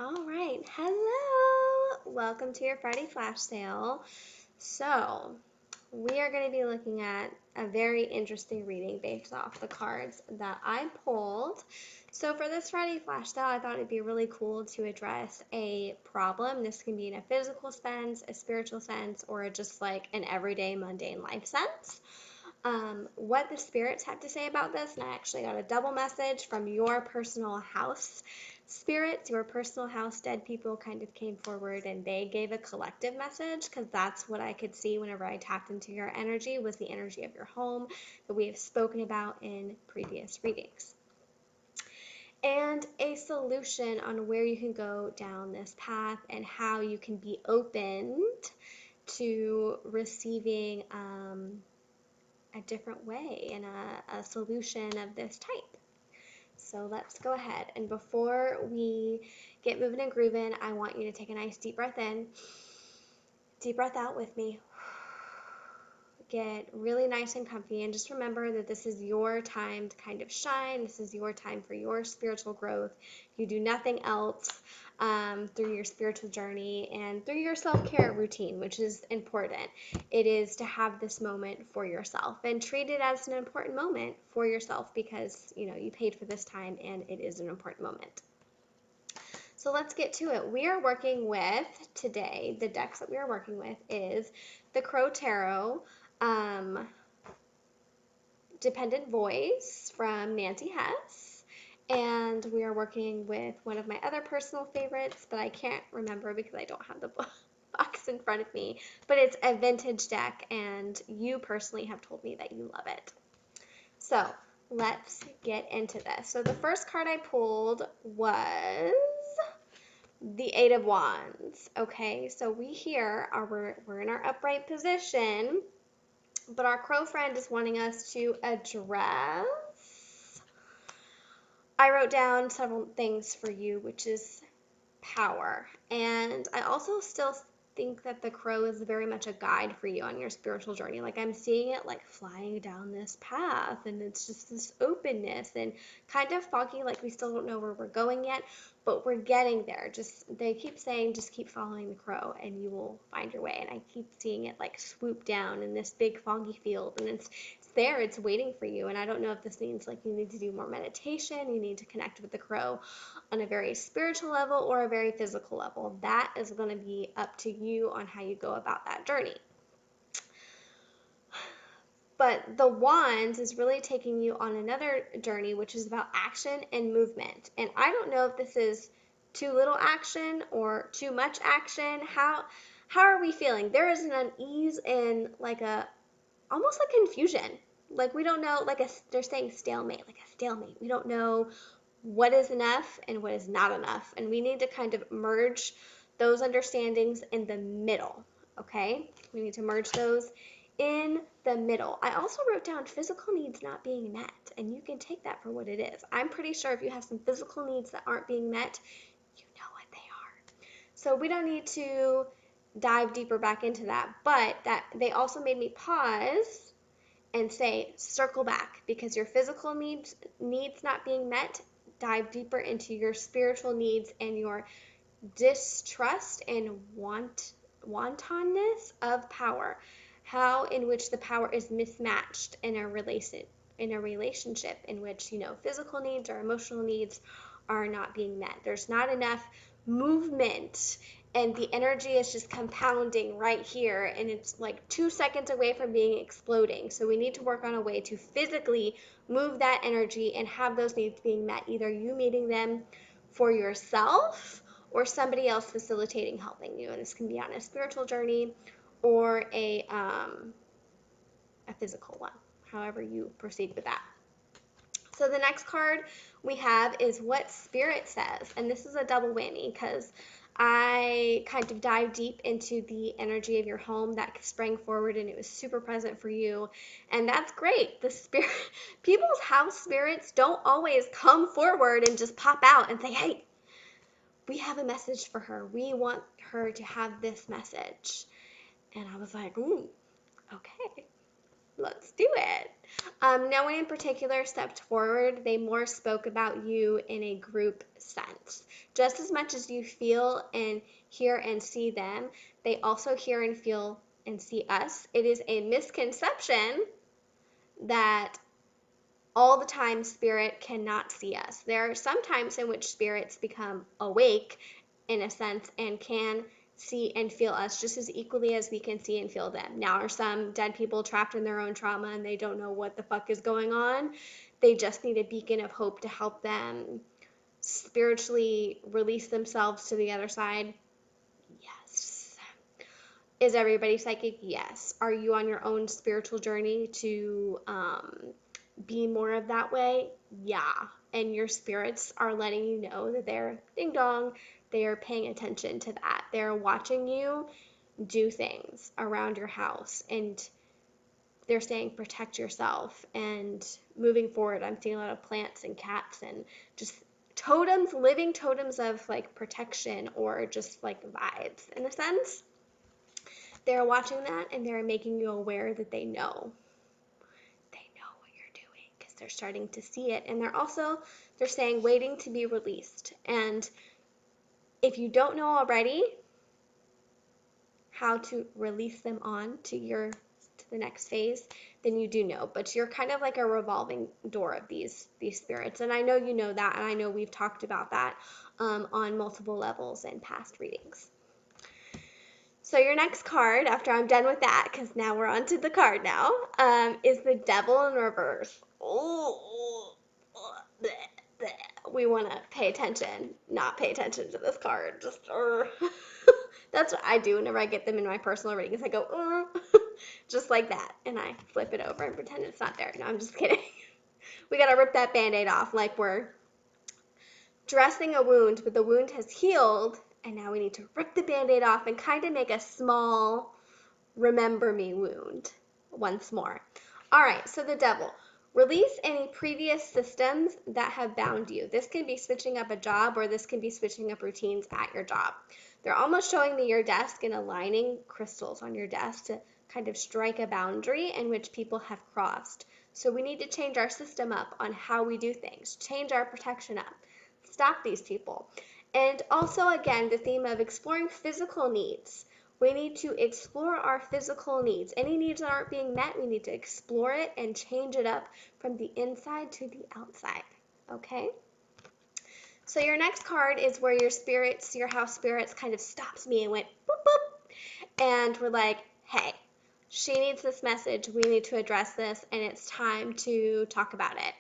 All right. Hello. Welcome to your Friday flash sale. So, we are going to be looking at a very interesting reading based off the cards that I pulled. So, for this Friday flash sale, I thought it'd be really cool to address a problem. This can be in a physical sense, a spiritual sense, or just like an everyday mundane life sense. What the spirits have to say about this, and I actually got a double message from your personal house spirits. Your personal house dead people kind of came forward and they gave a collective message, because that's what I could see whenever I tapped into your energy, was the energy of your home that we have spoken about in previous readings, and a solution on where you can go down this path and how you can be opened to receiving a different way and a solution of this type. So let's go ahead. And before we get moving and grooving, I want you to take a nice deep breath in, deep breath out with me. Get really nice and comfy, and just remember that this is your time to kind of shine. This is your time for your spiritual growth. You do nothing else through your spiritual journey and through your self-care routine, which is important. It is to have this moment for yourself and treat it as an important moment for yourself, because you paid for this time and it is an important moment. So let's get to it. We are working with, today, the decks that we are working with is the Crow Tarot, Dependent Voice from Nancy Hess, and we are working with one of my other personal favorites, but I can't remember because I don't have the box in front of me, but it's a vintage deck, and you personally have told me that you love it. So let's get into this. So the first card I pulled was the Eight of Wands. Okay, so we're in our upright position, but our crow friend is wanting us to address. I wrote down several things for you, which is power. And I also still think that the crow is very much a guide for you on your spiritual journey. Like, I'm seeing it like flying down this path, and it's just this openness and kind of foggy, like we still don't know where we're going yet, but we're getting there. They keep saying, just keep following the crow and you will find your way. And I keep seeing it like swoop down in this big foggy field, and it's there, it's waiting for you. And I don't know if this means like you need to do more meditation, you need to connect with the crow on a very spiritual level or a very physical level. That is going to be up to you on how you go about that journey. But the wands is really taking you on another journey, which is about action and movement. And I don't know if this is too little action or too much action. How are we feeling? There is an unease and like almost like confusion. Like we don't know, they're saying stalemate, like a stalemate. We don't know what is enough and what is not enough. And we need to kind of merge those understandings in the middle, okay? We need to merge those in the middle. I also wrote down physical needs not being met, and you can take that for what it is. I'm pretty sure if you have some physical needs that aren't being met, you know what they are. So we don't need to dive deeper back into that, but that they also made me pause and say circle back, because your physical needs not being met, dive deeper into your spiritual needs and your distrust and wantonness of power, how in which the power is mismatched in a relationship in which physical needs or emotional needs are not being met. There's not enough movement, and the energy is just compounding right here, and it's like 2 seconds away from being exploding. So we need to work on a way to physically move that energy and have those needs being met, either you meeting them for yourself or somebody else facilitating helping you. And this can be on a spiritual journey or a physical one, however you proceed with that. So the next card we have is what Spirit says, and this is a double whammy because I kind of dived deep into the energy of your home that sprang forward, and it was super present for you, and that's great. The spirit, people's house spirits don't always come forward and just pop out and say, "Hey, we have a message for her. We want her to have this message." And I was like, "Ooh, okay." let's do it. No one in particular stepped forward. They more spoke about you in a group sense. Just as much as you feel and hear and see them, they also hear and feel and see us. It is a misconception that all the time spirit cannot see us. There are some times in which spirits become awake in a sense and can see and feel us just as equally as we can see and feel them. Now, are some dead people trapped in their own trauma and they don't know what the fuck is going on? They just need a beacon of hope to help them spiritually release themselves to the other side. Yes. Is everybody psychic? Yes. Are you on your own spiritual journey to be more of that way? Yeah. And your spirits are letting you know that they're ding dong, they are paying attention to that. They're watching you do things around your house and they're saying protect yourself. And moving forward, I'm seeing a lot of plants and cats and just totems, living totems of like protection or just like vibes in a sense. They're watching that and they're making you aware that they know what you're doing because they're starting to see it. And they're saying waiting to be released. And if you don't know already how to release them on to the next phase, then you do know. But you're kind of like a revolving door of these spirits. And I know you know that, and I know we've talked about that on multiple levels in past readings. So your next card, after I'm done with that, because now we're on to the card now, is the Devil in reverse. Oh, we want to pay attention, not pay attention to this card. Just, that's what I do whenever I get them in my personal readings. I go, just like that, and I flip it over and pretend it's not there. No, I'm just kidding. We got to rip that Band-Aid off like we're dressing a wound, but the wound has healed, and now we need to rip the Band-Aid off and kind of make a small remember me wound once more. All right, so the Devil. Release any previous systems that have bound you. This can be switching up a job or this can be switching up routines at your job. They're almost showing me your desk and aligning crystals on your desk to kind of strike a boundary in which people have crossed. So we need to change our system up on how we do things, change our protection up, stop these people. And also, again, the theme of exploring physical needs. We need to explore our physical needs. Any needs that aren't being met, we need to explore it and change it up from the inside to the outside. Okay? So your next card is where your house spirits kind of stops me and went boop boop. And we're like, hey, she needs this message. We need to address this and it's time to talk about it.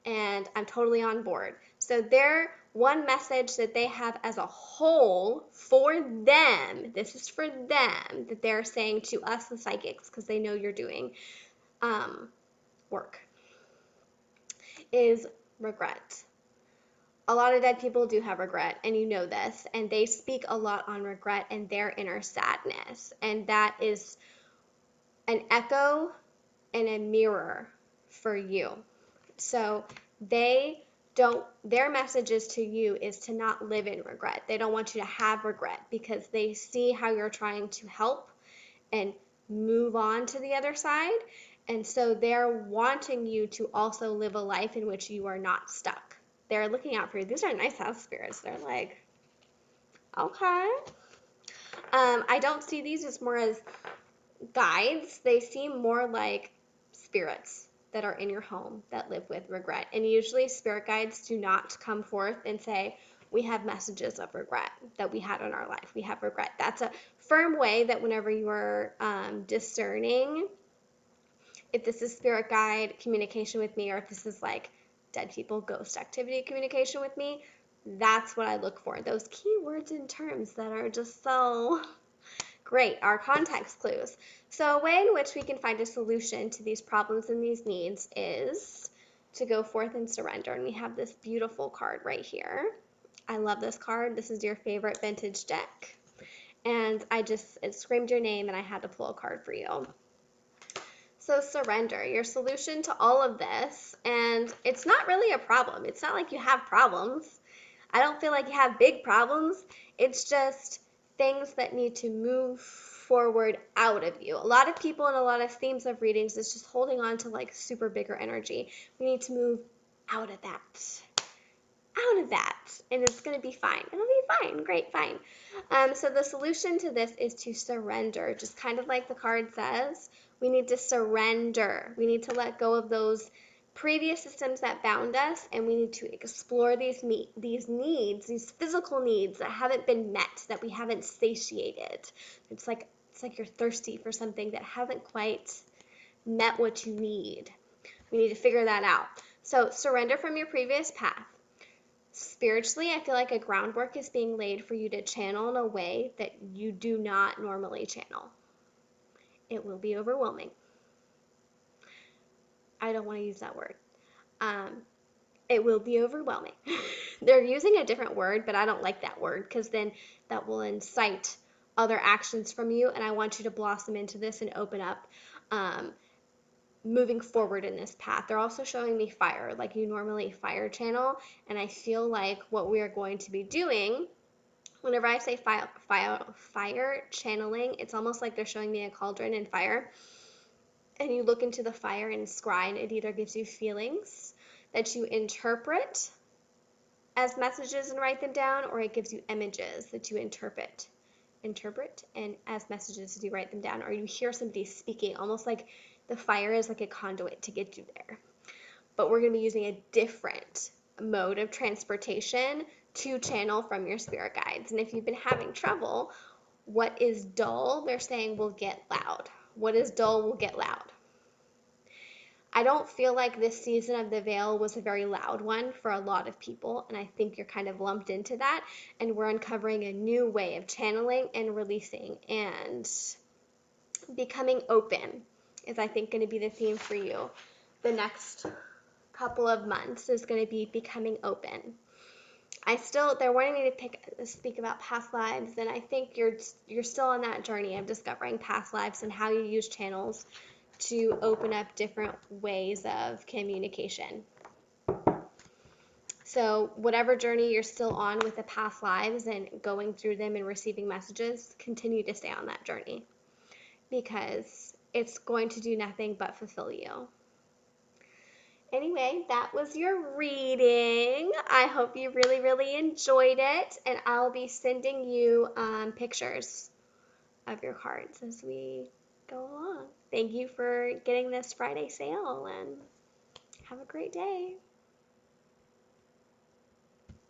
And I'm totally on board. So their one message that they have as a whole for them, this is for them, that they're saying to us, the psychics, because they know you're doing work, is regret. A lot of dead people do have regret, and you know this, and they speak a lot on regret and their inner sadness. And that is an echo and a mirror for you. So their messages to you is to not live in regret. They don't want you to have regret because they see how you're trying to help and move on to the other side. And so they're wanting you to also live a life in which you are not stuck. They're looking out for you. These are nice house spirits. They're like, okay. I don't see these as more as guides. They seem more like spirits that are in your home that live with regret. And usually spirit guides do not come forth and say, we have messages of regret that we had in our life. We have regret. That's a firm way that whenever you are discerning if this is spirit guide communication with me or if this is like dead people, ghost activity communication with me, that's what I look for. Those keywords and terms that are just so great, our context clues. So a way in which we can find a solution to these problems and these needs is to go forth and surrender. And we have this beautiful card right here. I love this card. This is your favorite vintage deck. And it screamed your name and I had to pull a card for you. So surrender, your solution to all of this. And it's not really a problem. It's not like you have problems. I don't feel like you have big problems. It's just things that need to move forward out of you. A lot of people and a lot of themes of readings is just holding on to like super bigger energy. We need to move out of that. Out of that, and it's going to be fine. It'll be fine. Great, fine. So the solution to this is to surrender, just kind of like the card says. We need to surrender. We need to let go of those previous systems that bound us, and we need to explore these needs, these physical needs that haven't been met, that we haven't satiated. It's like you're thirsty for something that hasn't quite met what you need. We need to figure that out. So surrender from your previous path. Spiritually, I feel like a groundwork is being laid for you to channel in a way that you do not normally channel. It will be overwhelming. I don't want to use that word. It will be overwhelming. They're using a different word, but I don't like that word because then that will incite other actions from you, and I want you to blossom into this and open up, moving forward in this path. They're also showing me fire, like you normally fire channel, and I feel like what we are going to be doing, whenever I say fire channeling, it's almost like they're showing me a cauldron and fire, and you look into the fire and scry, and it either gives you feelings that you interpret as messages and write them down, or it gives you images that you interpret and as messages as you write them down, or you hear somebody speaking, almost like the fire is like a conduit to get you there. But we're going to be using a different mode of transportation to channel from your spirit guides. And if you've been having trouble, what is dull, they're saying, will get loud. What is dull will get loud. I don't feel like this season of the veil was a very loud one for a lot of people, and I think you're kind of lumped into that, and we're uncovering a new way of channeling and releasing and becoming open is, I think, going to be the theme for you. The next couple of months is going to be becoming open. They're wanting me to speak about past lives, and I think you're still on that journey of discovering past lives and how you use channels to open up different ways of communication. So whatever journey you're still on with the past lives and going through them and receiving messages, continue to stay on that journey because it's going to do nothing but fulfill you. Anyway, that was your reading. I hope you really, really enjoyed it, and I'll be sending you pictures of your cards as we go along. Thank you for getting this Friday sale, and have a great day.